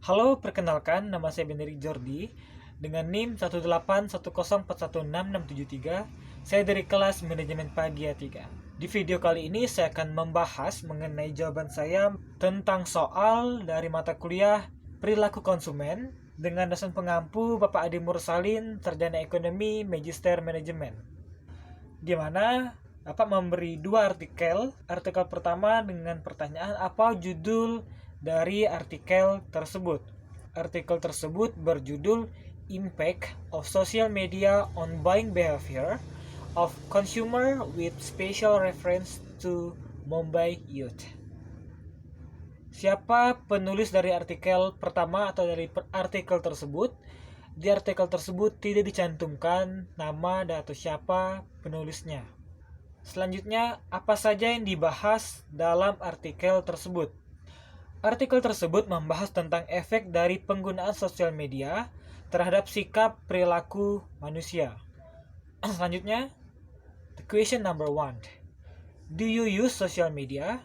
Halo, perkenalkan nama saya Benedict Jordi dengan NIM 18104166673. Saya dari kelas Manajemen Pagi A3. Di video kali ini saya akan membahas mengenai jawaban saya tentang soal dari mata kuliah Perilaku Konsumen dengan dosen pengampu Bapak Adi Mursalin, Sarjana Ekonomi Magister Manajemen. Di mana Bapak memberi dua artikel. Artikel pertama dengan pertanyaan apa judul dari artikel tersebut. Artikel tersebut berjudul Impact of Social Media on Buying Behavior of Consumer with Special Reference to Mumbai Youth. Siapa penulis dari artikel pertama atau dari artikel tersebut? Di artikel tersebut tidak dicantumkan nama atau siapa penulisnya. Selanjutnya, apa saja yang dibahas dalam artikel tersebut? Artikel tersebut membahas tentang efek dari penggunaan sosial media terhadap sikap perilaku manusia. Selanjutnya, the question number 1. Do you use social media?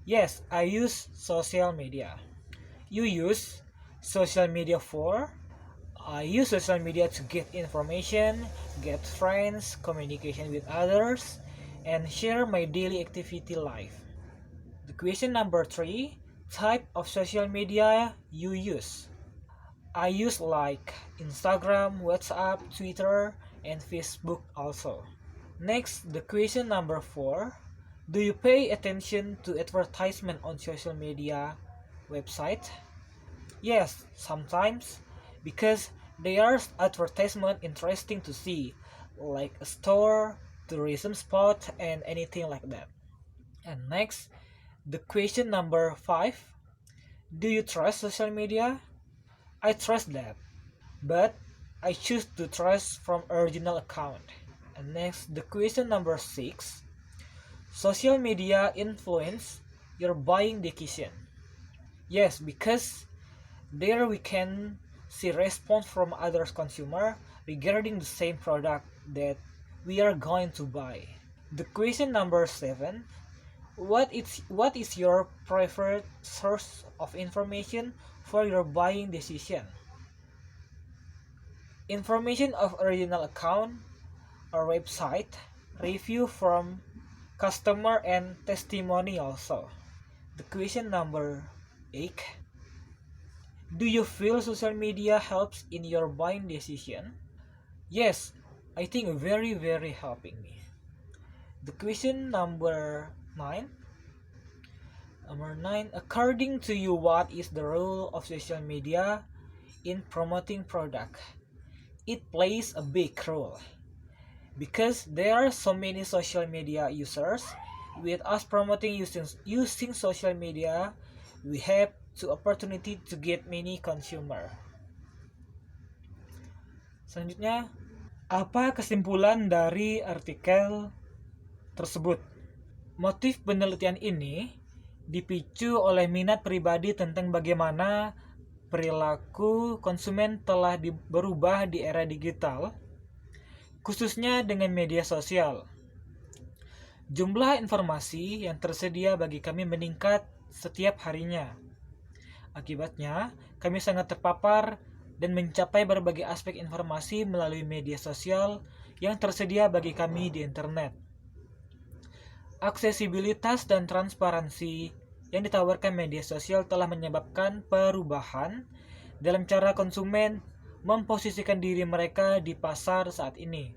Yes, I use social media. You use social media for? I use social media to get information, get friends, communication with others, and share my daily activity life. The question number 3, type of social media you use. I use like Instagram, WhatsApp, Twitter, and Facebook also. Next, the question number 4, do you pay attention to advertisement on social media website? Yes, sometimes, because they are advertisement interesting to see, like a store, tourism spot, and anything like that. And next, the question number 5, do you trust social media? I trust that, but I choose to trust from original account. And next, the question number 6, social media influence your buying decision. Yes, because there we can see response from other consumer regarding the same product that we are going to buy. The question number 7, what is your preferred source of information for your buying decision? Information of original account or website, review from customer, and testimony also. The question number 8, do you feel social media helps in your buying decision? Yes, I think very helping me. The question number 9, according to you, what is the role of social media in promoting product? It plays a big role because there are so many social media users. With us promoting using social media, we have the opportunity to get many consumer. Selanjutnya, apa kesimpulan dari artikel tersebut? Motif penelitian ini dipicu oleh minat pribadi tentang bagaimana perilaku konsumen telah berubah di era digital, khususnya dengan media sosial. Jumlah informasi yang tersedia bagi kami meningkat setiap harinya. Akibatnya, kami sangat terpapar dan mencapai berbagai aspek informasi melalui media sosial yang tersedia bagi kami di internet. Aksesibilitas dan transparansi yang ditawarkan media sosial telah menyebabkan perubahan dalam cara konsumen memposisikan diri mereka di pasar saat ini,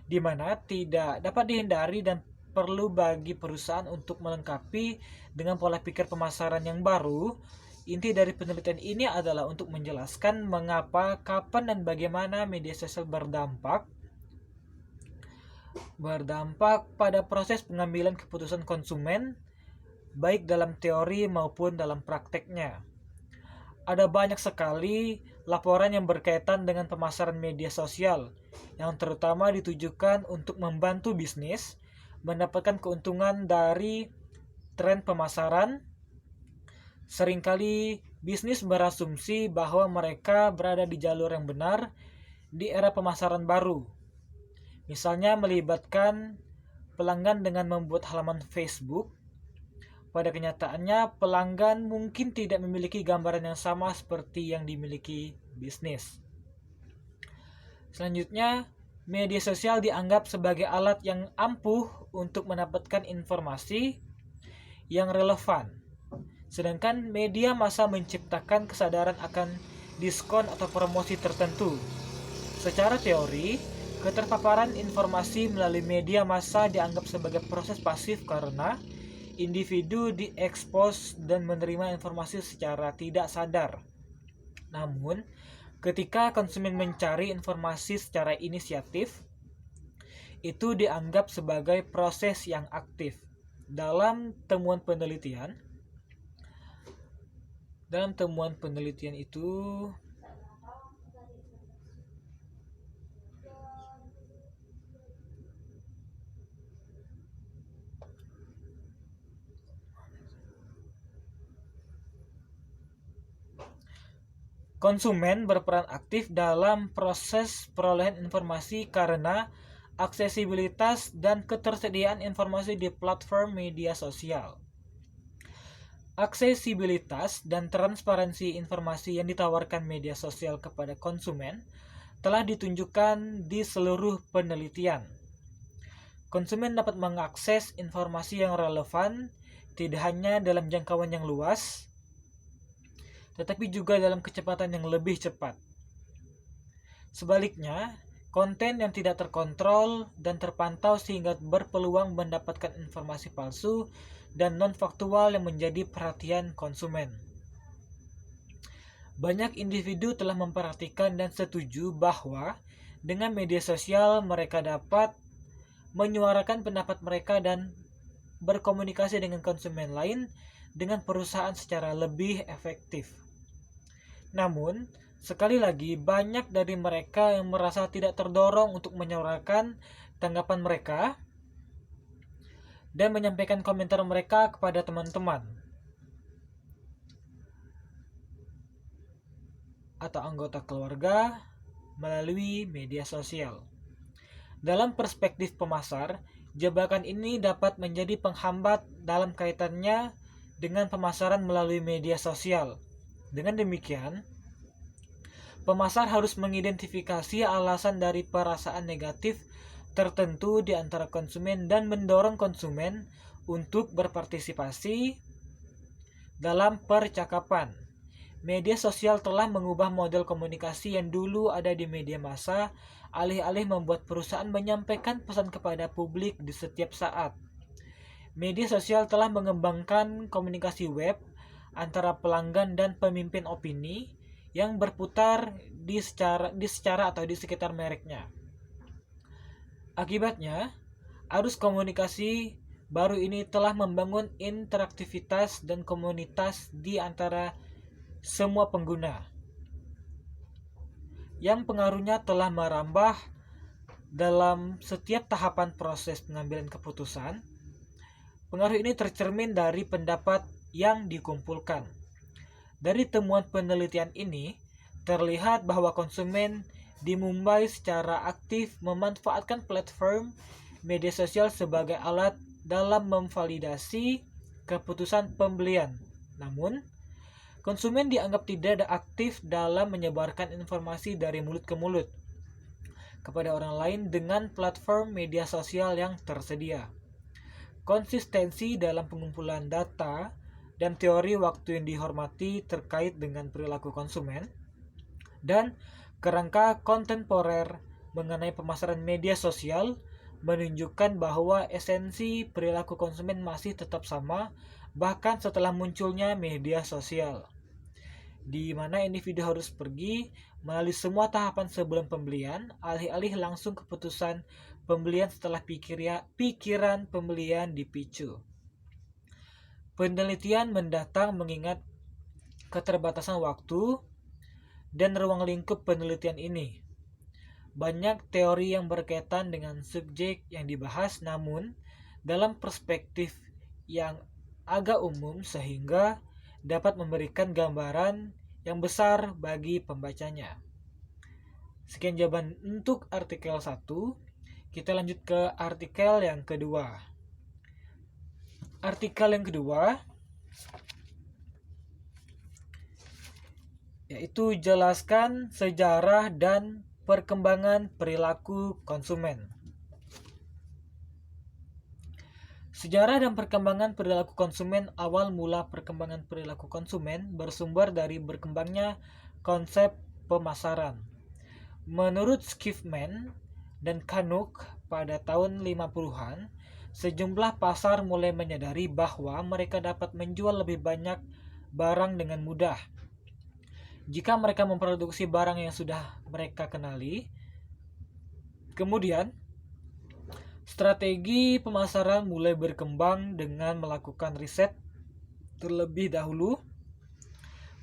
di mana tidak dapat dihindari dan perlu bagi perusahaan untuk melengkapi dengan pola pikir pemasaran yang baru. Inti dari penelitian ini adalah untuk menjelaskan mengapa, kapan, dan bagaimana media sosial berdampak pada proses pengambilan keputusan konsumen, baik dalam teori maupun dalam prakteknya. Ada banyak sekali laporan yang berkaitan dengan pemasaran media sosial, yang terutama ditujukan untuk membantu bisnis mendapatkan keuntungan dari tren pemasaran. Seringkali bisnis berasumsi bahwa mereka berada di jalur yang benar di era pemasaran baru. Misalnya melibatkan pelanggan dengan membuat halaman Facebook, Pada kenyataannya, pelanggan mungkin tidak memiliki gambaran yang sama seperti yang dimiliki bisnis. Selanjutnya, media sosial dianggap sebagai alat yang ampuh untuk mendapatkan informasi yang relevan. Sedangkan media massa menciptakan kesadaran akan diskon atau promosi tertentu. Secara teori, keterpaparan informasi melalui media massa dianggap sebagai proses pasif karena individu diekspos dan menerima informasi secara tidak sadar. Namun, ketika konsumen mencari informasi secara inisiatif, itu dianggap sebagai proses yang aktif. Dalam temuan penelitian itu konsumen berperan aktif dalam proses perolehan informasi karena aksesibilitas dan ketersediaan informasi di platform media sosial. Aksesibilitas dan transparansi informasi yang ditawarkan media sosial kepada konsumen telah ditunjukkan di seluruh penelitian. Konsumen dapat mengakses informasi yang relevan tidak hanya dalam jangkauan yang luas, tetapi juga dalam kecepatan yang lebih cepat. Sebaliknya, konten yang tidak terkontrol dan terpantau sehingga berpeluang mendapatkan informasi palsu dan non-faktual yang menjadi perhatian konsumen. Banyak individu telah memperhatikan dan setuju bahwa dengan media sosial mereka dapat menyuarakan pendapat mereka dan berkomunikasi dengan konsumen lain dengan perusahaan secara lebih efektif. Namun, sekali lagi banyak dari mereka yang merasa tidak terdorong untuk menyuarakan tanggapan mereka dan menyampaikan komentar mereka kepada teman-teman atau anggota keluarga melalui media sosial. Dalam perspektif pemasar, jebakan ini dapat menjadi penghambat dalam kaitannya dengan pemasaran melalui media sosial. Dengan demikian, pemasar harus mengidentifikasi alasan dari perasaan negatif tertentu di antara konsumen dan mendorong konsumen untuk berpartisipasi dalam percakapan. Media sosial telah mengubah model komunikasi yang dulu ada di media massa, alih-alih membuat perusahaan menyampaikan pesan kepada publik di setiap saat. Media sosial telah mengembangkan komunikasi web antara pelanggan dan pemimpin opini yang berputar di sekitar mereknya. Akibatnya, arus komunikasi baru ini telah membangun interaktivitas dan komunitas di antara semua pengguna, yang pengaruhnya telah merambah dalam setiap tahapan proses pengambilan keputusan. Pengaruh ini tercermin dari pendapat yang dikumpulkan. Dari temuan penelitian ini, terlihat bahwa konsumen di Mumbai secara aktif memanfaatkan platform media sosial sebagai alat dalam memvalidasi keputusan pembelian. Namun, konsumen dianggap tidak aktif dalam menyebarkan informasi dari mulut ke mulut kepada orang lain dengan platform media sosial yang tersedia. Konsistensi dalam pengumpulan data dan teori waktu yang dihormati terkait dengan perilaku konsumen dan kerangka kontemporer mengenai pemasaran media sosial menunjukkan bahwa esensi perilaku konsumen masih tetap sama bahkan setelah munculnya media sosial, di mana individu harus pergi melalui semua tahapan sebelum pembelian, alih-alih langsung keputusan pembelian setelah pikiran pembelian dipicu. Penelitian mendatang mengingat keterbatasan waktu dan ruang lingkup penelitian ini. Banyak teori yang berkaitan dengan subjek yang dibahas, namun dalam perspektif yang agak umum sehingga dapat memberikan gambaran yang besar bagi pembacanya. Sekian jawaban untuk artikel 1. Kita lanjut ke artikel yang kedua. artikel yang kedua, yaitu jelaskan sejarah dan perkembangan perilaku konsumen. Sejarah dan perkembangan perilaku konsumen. Awal mula perkembangan perilaku konsumen bersumber dari berkembangnya konsep pemasaran. Menurut Schiffman dan Canuck pada tahun 50-an, sejumlah pasar mulai menyadari bahwa mereka dapat menjual lebih banyak barang dengan mudah jika mereka memproduksi barang yang sudah mereka kenali. Kemudian, strategi pemasaran mulai berkembang dengan melakukan riset terlebih dahulu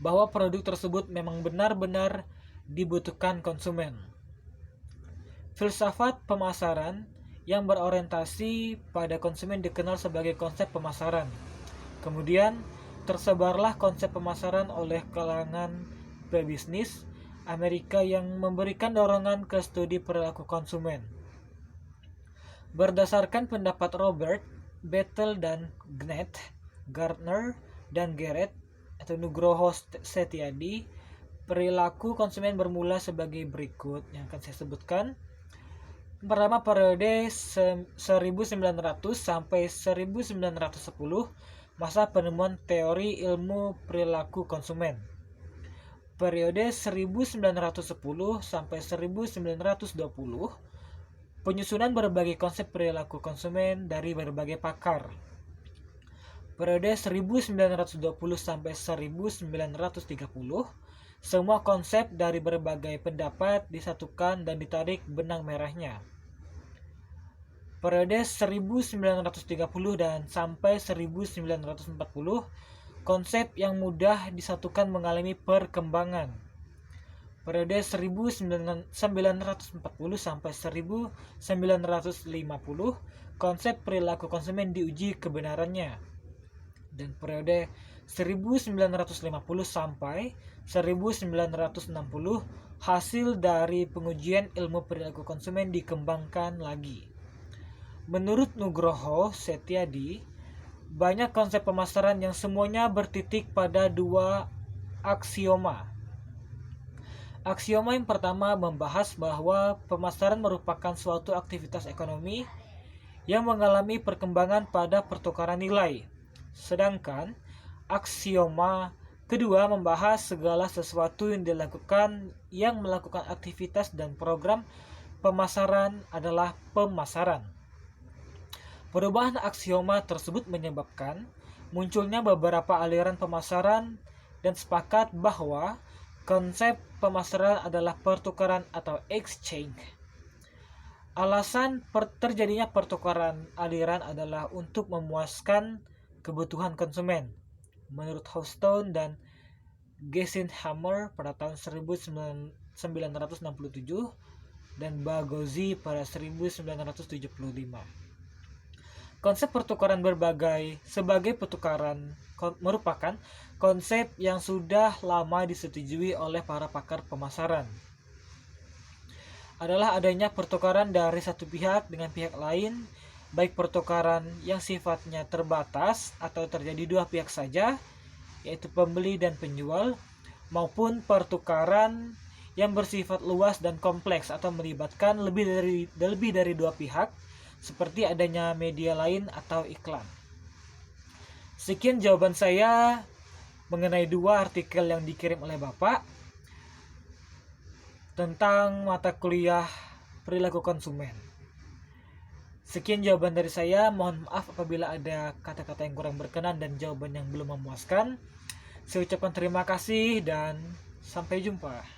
bahwa produk tersebut memang benar-benar dibutuhkan konsumen. Filsafat pemasaran yang berorientasi pada konsumen dikenal sebagai konsep pemasaran. Kemudian, tersebarlah konsep pemasaran oleh kalangan pebisnis Amerika yang memberikan dorongan ke studi perilaku konsumen. Berdasarkan pendapat Robert, Battle dan Gnett, Gardner dan Garrett atau Nugroho Setiadi, perilaku konsumen bermula sebagai berikut yang akan saya sebutkan. Pertama, periode 1900 sampai 1910, masa penemuan teori ilmu perilaku konsumen. Periode 1910 sampai 1920, penyusunan berbagai konsep perilaku konsumen dari berbagai pakar. Periode 1920 sampai 1930, semua konsep dari berbagai pendapat disatukan dan ditarik benang merahnya. Periode 1930 dan sampai 1940, konsep yang mudah disatukan mengalami perkembangan. Periode 1940 sampai 1950, konsep perilaku konsumen diuji kebenarannya. Dan periode 1950 sampai 1960, hasil dari pengujian ilmu perilaku konsumen dikembangkan lagi. Menurut Nugroho Setiadi, banyak konsep pemasaran yang semuanya bertitik pada dua aksioma. Aksioma yang pertama membahas bahwa pemasaran merupakan suatu aktivitas ekonomi yang mengalami perkembangan pada pertukaran nilai. Sedangkan aksioma kedua membahas segala sesuatu yang dilakukan yang melakukan aktivitas dan program pemasaran adalah pemasaran. Perubahan aksioma tersebut menyebabkan munculnya beberapa aliran pemasaran dan sepakat bahwa konsep pemasaran adalah pertukaran atau exchange. Alasan terjadinya pertukaran aliran adalah untuk memuaskan kebutuhan konsumen. Menurut Houston dan Geisenhammer pada tahun 1967 dan Bagozzi pada 1975. Konsep pertukaran sebagai pertukaran merupakan konsep yang sudah lama disetujui oleh para pakar pemasaran. Adalah adanya pertukaran dari satu pihak dengan pihak lain, baik pertukaran yang sifatnya terbatas atau terjadi dua pihak saja, yaitu pembeli dan penjual, maupun pertukaran yang bersifat luas dan kompleks atau melibatkan lebih dari dua pihak, seperti adanya media lain atau iklan. Sekian jawaban saya mengenai dua artikel yang dikirim oleh Bapak tentang mata kuliah perilaku konsumen. Sekian jawaban dari saya. Mohon maaf apabila ada kata-kata yang kurang berkenan dan jawaban yang belum memuaskan. Saya ucapkan terima kasih dan sampai jumpa.